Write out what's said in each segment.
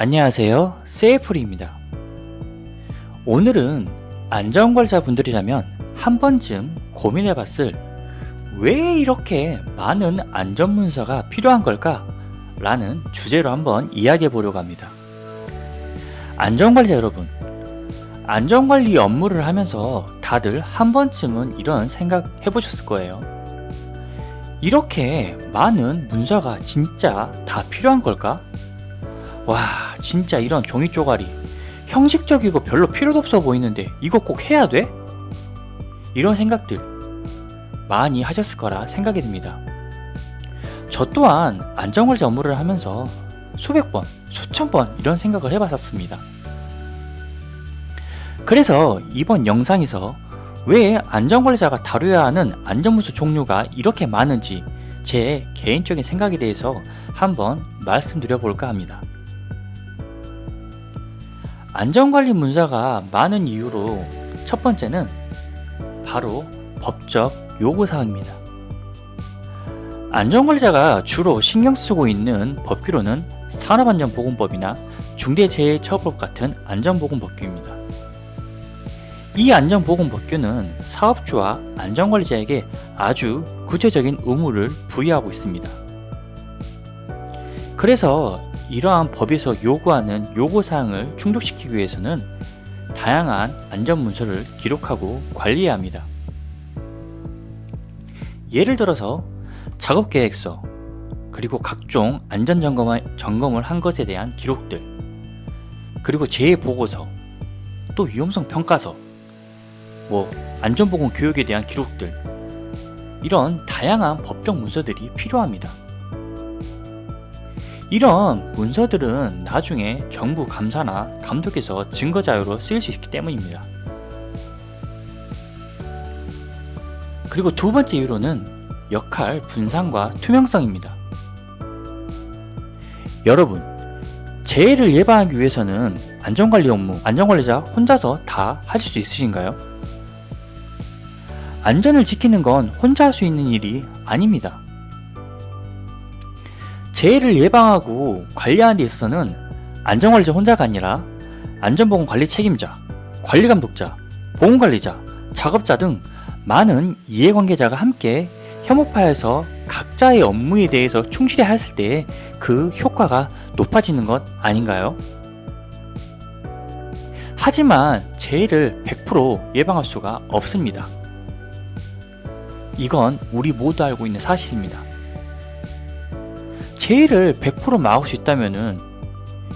안녕하세요, 세이프리입니다. 오늘은 안전관리자분들이라면 한 번쯤 고민해봤을 왜 이렇게 많은 안전문서가 필요한 걸까? 라는 주제로 한번 이야기해보려고 합니다. 안전관리자 여러분, 안전관리 업무를 하면서 다들 한 번쯤은 이런 생각 해보셨을 거예요. 이렇게 많은 문서가 진짜 다 필요한 걸까? 와, 진짜 이런 종이 쪼가리 형식적이고 별로 필요도 없어 보이는데 이거 꼭 해야 돼? 이런 생각들 많이 하셨을 거라 생각이 듭니다. 저 또한 안전관리자 업무를 하면서 수백 번, 수천 번 이런 생각을 해봤었습니다. 그래서 이번 영상에서 왜 안전관리자가 다뤄야 하는 안전문서 종류가 이렇게 많은지 제 개인적인 생각에 대해서 한번 말씀드려볼까 합니다. 안전관리 문서가 많은 이유로 첫 번째는 바로 법적 요구사항입니다. 안전관리자가 주로 신경 쓰고 있는 법규로는 산업안전보건법이나 중대재해처벌법 같은 안전보건법규입니다. 이 안전보건법규는 사업주와 안전관리자에게 아주 구체적인 의무를 부여하고 있습니다. 그래서 이러한 법에서 요구하는 요구사항을 충족시키기 위해서는 다양한 안전문서를 기록하고 관리해야 합니다. 예를 들어서 작업계획서, 그리고 각종 안전점검을 한 것에 대한 기록들, 그리고 재해보고서, 또 위험성 평가서, 안전보건 교육에 대한 기록들, 이런 다양한 법적 문서들이 필요합니다. 이런 문서들은 나중에 정부 감사나 감독에서 증거자료로 쓰일 수 있기 때문입니다. 그리고 두 번째 이유로는 역할 분산과 투명성입니다. 여러분, 재해를 예방하기 위해서는 안전관리 업무, 안전관리자 혼자서 다 하실 수 있으신가요? 안전을 지키는 건 혼자 할 수 있는 일이 아닙니다. 재해를 예방하고 관리하는 데 있어서는 안전관리자 혼자가 아니라 안전보건관리 책임자, 관리감독자, 보건관리자, 작업자 등 많은 이해관계자가 함께 협업하여서 각자의 업무에 대해서 충실히 했을 때 그 효과가 높아지는 것 아닌가요? 하지만 재해를 100% 예방할 수가 없습니다. 이건 우리 모두 알고 있는 사실입니다. 재해를 100% 막을 수 있다면은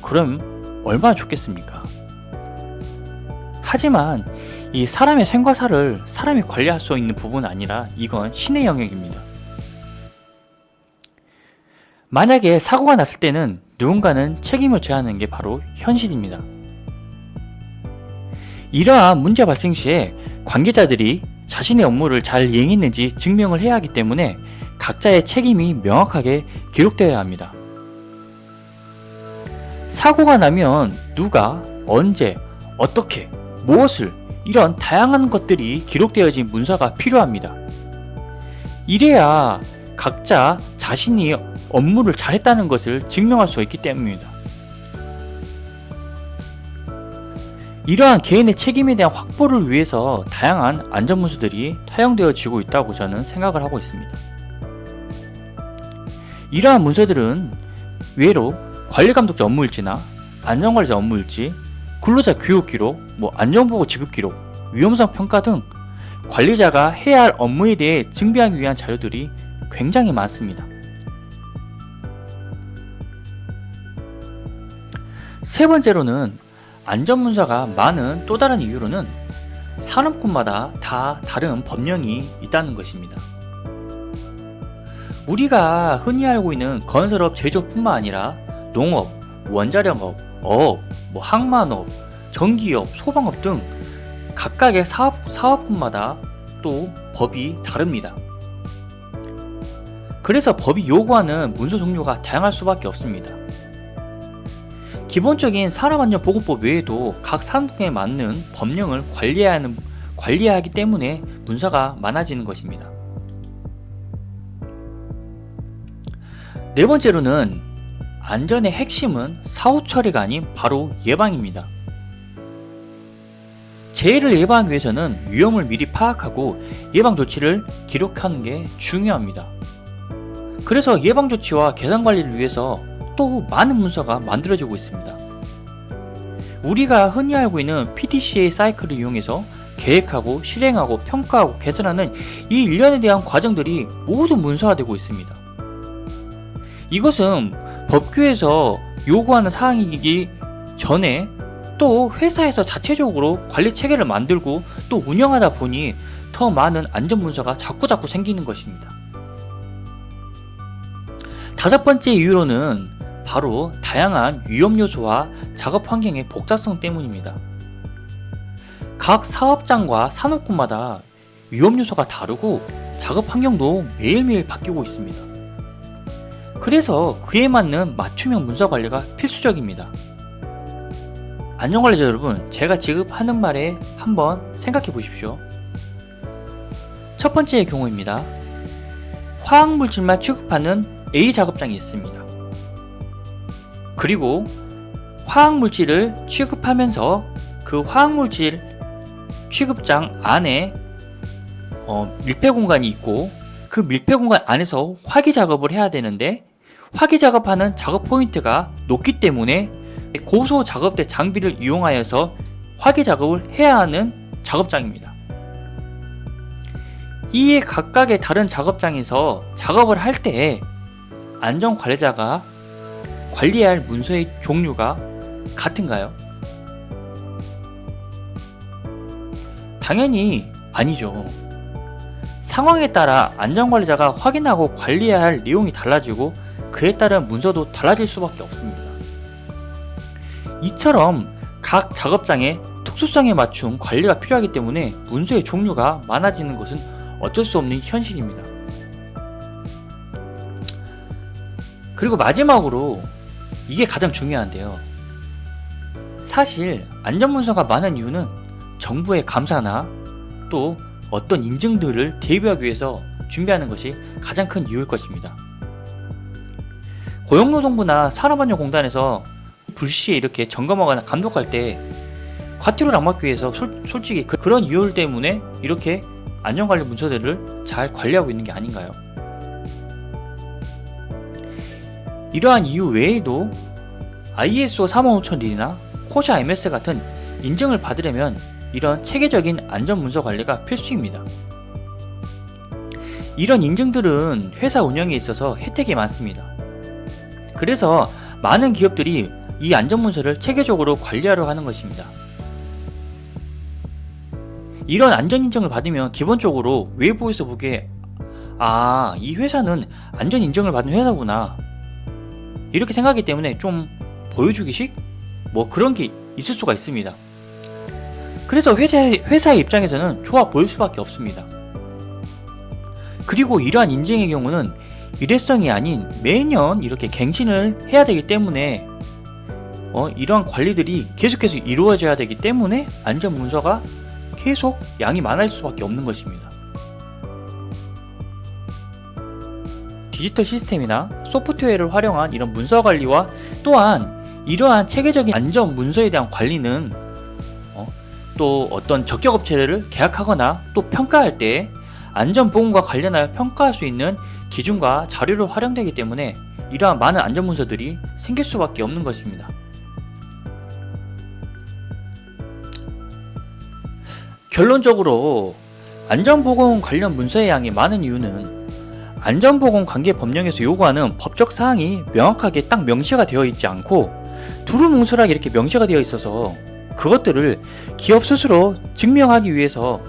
그럼 얼마나 좋겠습니까? 하지만 이 사람의 생과 사를 사람이 관리할 수 있는 부분은 아니라 이건 신의 영역입니다. 만약에 사고가 났을 때는 누군가는 책임을 져야 하는 게 바로 현실입니다. 이러한 문제 발생 시에 관계자들이 자신의 업무를 잘 이행했는지 증명을 해야 하기 때문에 각자의 책임이 명확하게 기록되어야 합니다. 사고가 나면 누가, 언제, 어떻게, 무엇을 이런 다양한 것들이 기록되어진 문서가 필요합니다. 이래야 각자 자신이 업무를 잘했다는 것을 증명할 수 있기 때문입니다. 이러한 개인의 책임에 대한 확보를 위해서 다양한 안전문서들이 사용되어지고 있다고 저는 생각을 하고 있습니다. 이러한 문서들은 외로 관리감독자 업무일지나 안전관리자 업무일지, 근로자 교육기록, 안전보고 지급기록, 위험성 평가 등 관리자가 해야 할 업무에 대해 증빙하기 위한 자료들이 굉장히 많습니다. 세 번째로는 안전문서가 많은 또 다른 이유로는 산업군마다 다 다른 법령이 있다는 것입니다. 우리가 흔히 알고 있는 건설업, 제조뿐만 아니라 농업, 원자력업, 어업, 항만업, 전기업, 소방업 등 각각의 사업군마다 또 법이 다릅니다. 그래서 법이 요구하는 문서 종류가 다양할 수밖에 없습니다. 기본적인 산업안전보건법 외에도 각 산업군에 맞는 법령을 관리해야 하기 때문에 문서가 많아지는 것입니다. 네 번째로는 안전의 핵심은 사후 처리가 아닌 바로 예방입니다. 재해를 예방하기 위해서는 위험을 미리 파악하고 예방 조치를 기록하는 게 중요합니다. 그래서 예방 조치와 계산 관리를 위해서 또 많은 문서가 만들어지고 있습니다. 우리가 흔히 알고 있는 PDCA 사이클을 이용해서 계획하고 실행하고 평가하고 개선하는 이 일련에 대한 과정들이 모두 문서화되고 있습니다. 이것은 법규에서 요구하는 사항이기 전에 또 회사에서 자체적으로 관리 체계를 만들고 또 운영하다 보니 더 많은 안전 문서가 자꾸자꾸 생기는 것입니다. 다섯 번째 이유로는 바로 다양한 위험 요소와 작업 환경의 복잡성 때문입니다. 각 사업장과 산업군마다 위험 요소가 다르고 작업 환경도 매일매일 바뀌고 있습니다. 그래서 그에 맞는 맞춤형 문서 관리가 필수적입니다. 안전관리자 여러분, 제가 지금 하는 말에 한번 생각해 보십시오. 첫 번째의 경우입니다. 화학물질만 취급하는 A 작업장이 있습니다. 그리고 화학물질을 취급하면서 그 화학물질 취급장 안에 밀폐 공간이 있고 그 밀폐 공간 안에서 화기 작업을 해야 되는데 화기 작업하는 작업 포인트가 높기 때문에 고소 작업대 장비를 이용하여서 화기 작업을 해야 하는 작업장입니다. 이에 각각의 다른 작업장에서 작업을 할 때 안전관리자가 관리해야 할 문서의 종류가 같은가요? 당연히 아니죠. 상황에 따라 안전관리자가 확인하고 관리해야 할 내용이 달라지고 그에 따른 문서도 달라질 수밖에 없습니다. 이처럼 각 작업장의 특수성에 맞춘 관리가 필요하기 때문에 문서의 종류가 많아지는 것은 어쩔 수 없는 현실입니다. 그리고 마지막으로 이게 가장 중요한데요. 사실 안전문서가 많은 이유는 정부의 감사나 또 어떤 인증들을 대비하기 위해서 준비하는 것이 가장 큰 이유일 것입니다. 고용노동부나 산업안전공단에서 불시에 이렇게 점검하거나 감독할 때 과태료를 안 받기 위해서 솔직히 그런 이유 때문에 이렇게 안전관리 문서들을 잘 관리하고 있는 게 아닌가요? 이러한 이유 외에도 ISO 35001이나 코샤 MS 같은 인증을 받으려면 이런 체계적인 안전문서 관리가 필수입니다. 이런 인증들은 회사 운영에 있어서 혜택이 많습니다. 그래서 많은 기업들이 이 안전문서를 체계적으로 관리하려 하는 것입니다. 이런 안전인증을 받으면 기본적으로 외부에서 보기에 이 회사는 안전인증을 받은 회사구나 이렇게 생각하기 때문에 좀 보여주기식? 그런 게 있을 수가 있습니다. 그래서 회사의 입장에서는 좋아 보일 수밖에 없습니다. 그리고 이러한 인증의 경우는 일회성이 아닌 매년 이렇게 갱신을 해야 되기 때문에 이러한 관리들이 계속해서 이루어져야 되기 때문에 안전문서가 계속 양이 많아질 수밖에 없는 것입니다. 디지털 시스템이나 소프트웨어를 활용한 이런 문서 관리와 또한 이러한 체계적인 안전 문서에 대한 관리는 또 어떤 적격업체를 계약하거나 또 평가할 때 안전보건과 관련하여 평가할 수 있는 기준과 자료로 활용되기 때문에 이러한 많은 안전문서들이 생길 수밖에 없는 것입니다. 결론적으로 안전보건 관련 문서의 양이 많은 이유는 안전보건 관계 법령에서 요구하는 법적 사항이 명확하게 딱 명시가 되어 있지 않고 두루뭉술하게 이렇게 명시가 되어 있어서 그것들을 기업 스스로 증명하기 위해서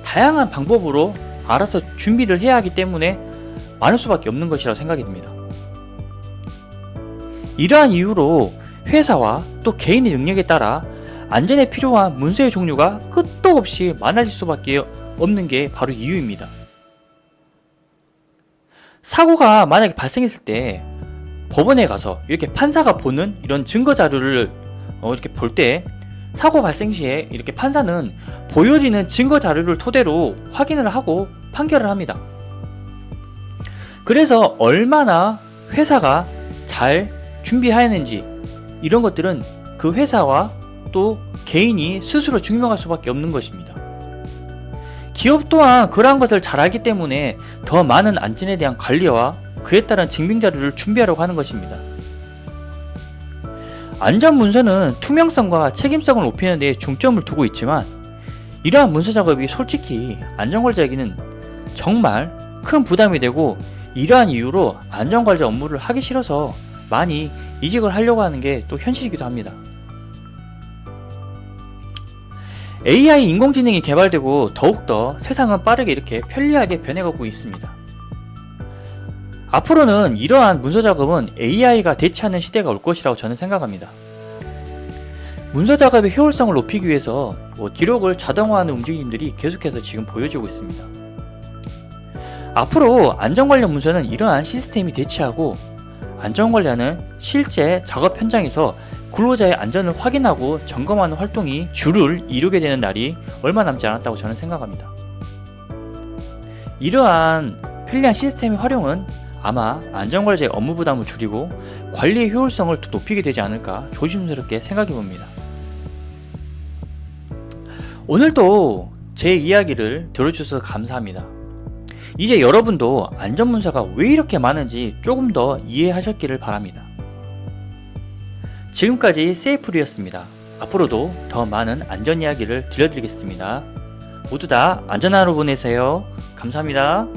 다양한 방법으로 알아서 준비를 해야 하기 때문에 많을 수밖에 없는 것이라고 생각이 듭니다. 이러한 이유로 회사와 또 개인의 능력에 따라 안전에 필요한 문서의 종류가 끝도 없이 많아질 수밖에 없는 게 바로 이유입니다. 사고가 만약에 발생했을 때 법원에 가서 이렇게 판사가 보는 이런 증거 자료를 이렇게 볼 때 사고 발생 시에 이렇게 판사는 보여지는 증거 자료를 토대로 확인을 하고 판결을 합니다. 그래서 얼마나 회사가 잘 준비하였는지 이런 것들은 그 회사와 또 개인이 스스로 증명할 수밖에 없는 것입니다. 기업 또한 그러한 것을 잘 알기 때문에 더 많은 안전에 대한 관리와 그에 따른 증빙자료를 준비하려고 하는 것입니다. 안전문서는 투명성과 책임성을 높이는 데 중점을 두고 있지만 이러한 문서 작업이 솔직히 안전관리자에게는 정말 큰 부담이 되고 이러한 이유로 안전관리 업무를 하기 싫어서 많이 이직을 하려고 하는 게 또 현실이기도 합니다. AI 인공지능이 개발되고 더욱더 세상은 빠르게 이렇게 편리하게 변해가고 있습니다. 앞으로는 이러한 문서 작업은 AI가 대체하는 시대가 올 것이라고 저는 생각합니다. 문서 작업의 효율성을 높이기 위해서 기록을 자동화하는 움직임들이 계속해서 지금 보여지고 있습니다. 앞으로 안전관련 문서는 이러한 시스템이 대체하고 안전관리하는 실제 작업 현장에서 근로자의 안전을 확인하고 점검하는 활동이 주를 이루게 되는 날이 얼마 남지 않았다고 저는 생각합니다. 이러한 편리한 시스템의 활용은 아마 안전관리자의 업무 부담을 줄이고 관리의 효율성을 더 높이게 되지 않을까 조심스럽게 생각해 봅니다. 오늘도 제 이야기를 들어주셔서 감사합니다. 이제 여러분도 안전문서가 왜 이렇게 많은지 조금 더 이해하셨기를 바랍니다. 지금까지 세이프루였습니다. 앞으로도 더 많은 안전 이야기를 들려드리겠습니다. 모두 다 안전한 하루 보내세요. 감사합니다.